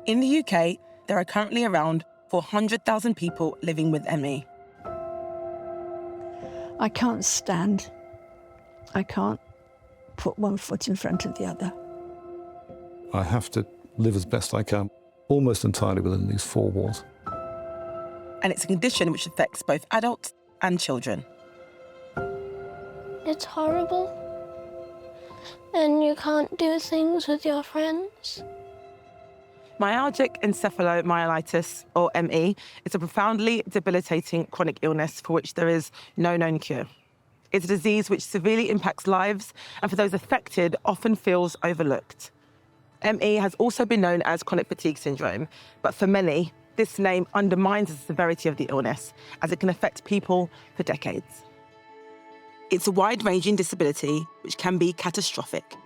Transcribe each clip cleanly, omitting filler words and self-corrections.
In the UK, there are currently around 400,000 people living with ME. I can't stand. I can't put one foot in front of the other. I have to live as best I can, almost entirely within these four walls. And it's a condition which affects both adults and children. It's horrible. And you can't do things with your friends. Myalgic encephalomyelitis, or ME, is a profoundly debilitating chronic illness for which there is no known cure. It's a disease which severely impacts lives and for those affected often feels overlooked. ME has also been known as chronic fatigue syndrome, but for many, this name undermines the severity of the illness as it can affect people for decades. It's a wide-ranging disability which can be catastrophic.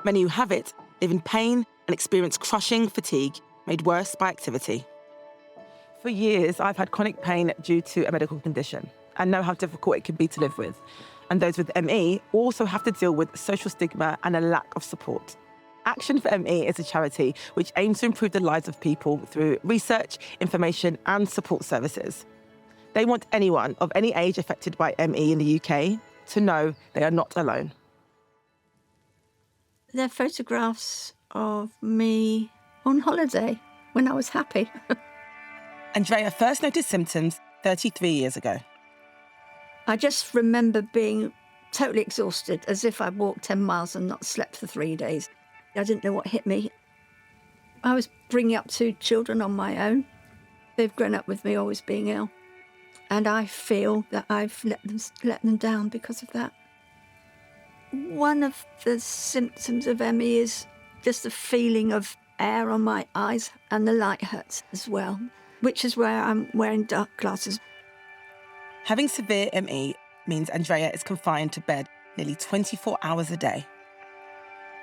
Many who have it live in pain and experience crushing fatigue made worse by activity. For years, I've had chronic pain due to a medical condition and know how difficult it can be to live with. And those with ME also have to deal with social stigma and a lack of support. Action for ME is a charity which aims to improve the lives of people through research, information and support services. They want anyone of any age affected by ME in the UK to know they are not alone. They're photographs of me on holiday when I was happy. Andrea first noticed symptoms 33 years ago. I just remember being totally exhausted, as if I'd walked 10 miles and not slept for 3 days. I didn't know what hit me. I was bringing up 2 children on my own. They've grown up with me always being ill. And I feel that I've let them down because of that. One of the symptoms of ME is just a feeling of air on my eyes, and the light hurts as well, which is where I'm wearing dark glasses. Having severe ME means Andrea is confined to bed nearly 24 hours a day.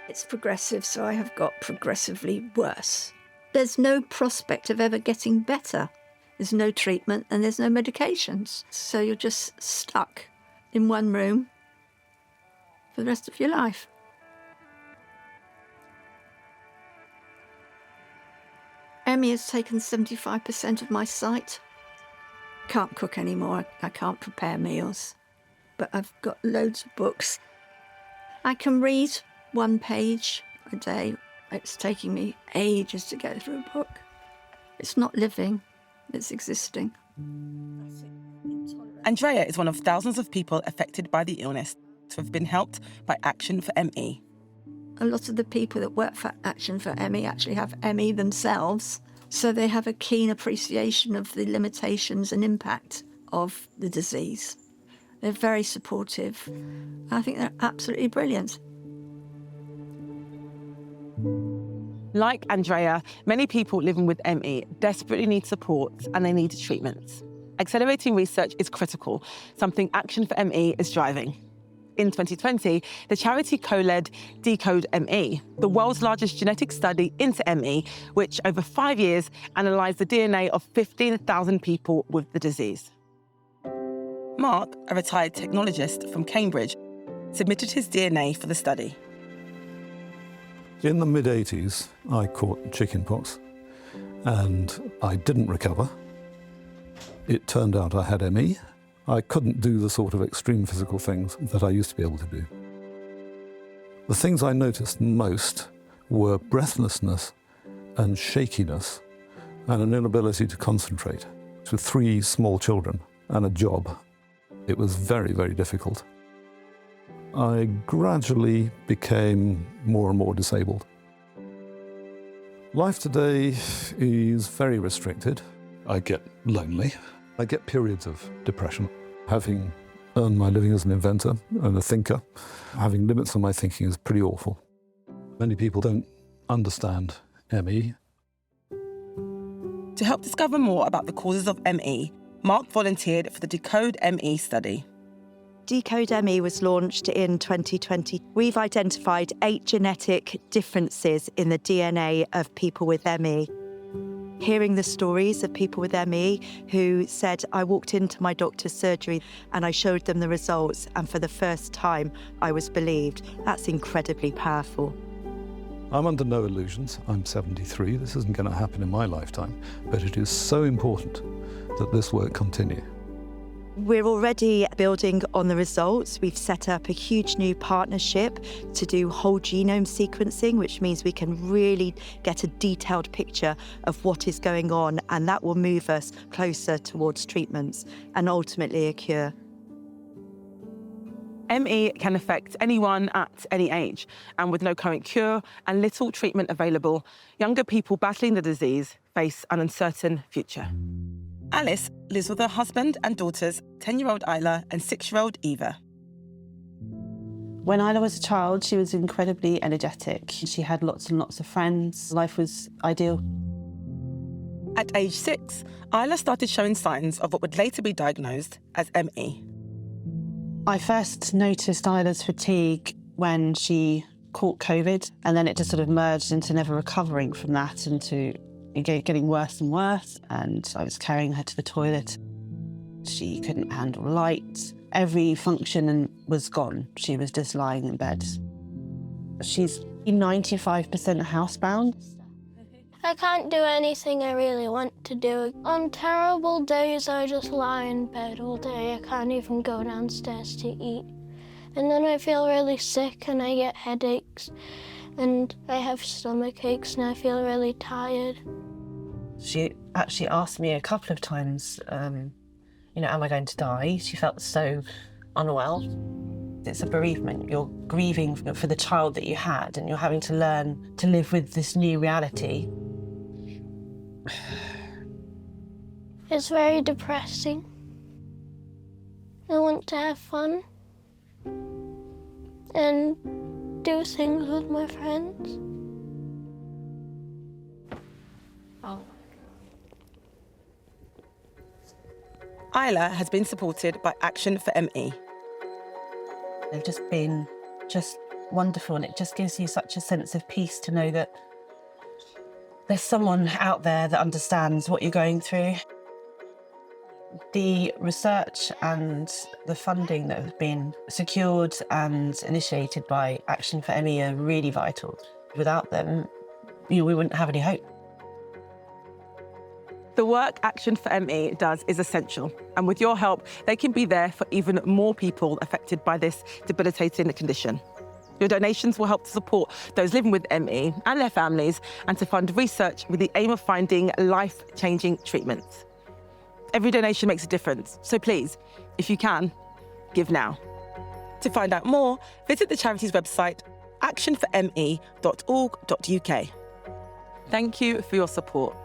It's progressive, so I have got progressively worse. There's no prospect of ever getting better. There's no treatment and there's no medications. So you're just stuck in one room for the rest of your life. ME has taken 75% of my sight. Can't cook anymore. I can't prepare meals. But I've got loads of books. I can read 1 page a day. It's taking me ages to get through a book. It's not living, it's existing. Andrea is one of thousands of people affected by the illness to have been helped by Action for ME. A lot of the people that work for Action for ME actually have ME themselves, so they have a keen appreciation of the limitations and impact of the disease. They're very supportive. I think they're absolutely brilliant. Like Andrea, many people living with ME desperately need support and they need treatments. Accelerating research is critical, something Action for ME is driving. In 2020, the charity co-led Decode ME, the world's largest genetic study into ME, which over 5 years analysed the DNA of 15,000 people with the disease. Mark, a retired technologist from Cambridge, submitted his DNA for the study. In the mid-80s, I caught chickenpox and I didn't recover. It turned out I had ME. I couldn't do the sort of extreme physical things that I used to be able to do. The things I noticed most were breathlessness and shakiness and an inability to concentrate. With 3 small children and a job, it was very, very difficult. I gradually became more and more disabled. Life today is very restricted. I get lonely. I get periods of depression. Having earned my living as an inventor and a thinker, having limits on my thinking is pretty awful. Many people don't understand ME. To help discover more about the causes of ME, Mark volunteered for the Decode ME study. Decode ME was launched in 2020. We've identified 8 genetic differences in the DNA of people with ME. Hearing the stories of people with ME who said, I walked into my doctor's surgery and I showed them the results, and for the first time I was believed, that's incredibly powerful. I'm under no illusions. I'm 73. This isn't going to happen in my lifetime. But it is so important that this work continue. We're already building on the results. We've set up a huge new partnership to do whole genome sequencing, which means we can really get a detailed picture of what is going on, and that will move us closer towards treatments and ultimately a cure. ME can affect anyone at any age, and with no current cure and little treatment available, younger people battling the disease face an uncertain future. Alice lives with her husband and daughters, 10-year-old Isla and 6-year-old Eva. When Isla was a child, she was incredibly energetic. She had lots and lots of friends. Life was ideal. At age 6, Isla started showing signs of what would later be diagnosed as ME. I first noticed Isla's fatigue when she caught COVID, and then it just sort of merged into never recovering from that, into getting worse and worse, and I was carrying her to the toilet. She couldn't handle light. Every function was gone. She was just lying in bed. She's 95% housebound. I can't do anything I really want to do. On terrible days, I just lie in bed all day. I can't even go downstairs to eat. And then I feel really sick and I get headaches and I have stomach aches and I feel really tired. She actually asked me a couple of times, am I going to die? She felt so unwell. It's a bereavement. You're grieving for the child that you had, and you're having to learn to live with this new reality. It's very depressing. I want to have fun and do things with my friends. Isla has been supported by Action for ME. They've just been wonderful, and it just gives you such a sense of peace to know that there's someone out there that understands what you're going through. The research and the funding that have been secured and initiated by Action for ME are really vital. Without them, we wouldn't have any hope. The work Action for ME does is essential, and with your help, they can be there for even more people affected by this debilitating condition. Your donations will help to support those living with ME and their families, and to fund research with the aim of finding life-changing treatments. Every donation makes a difference, so please, if you can, give now. To find out more, visit the charity's website, actionforme.org.uk. Thank you for your support.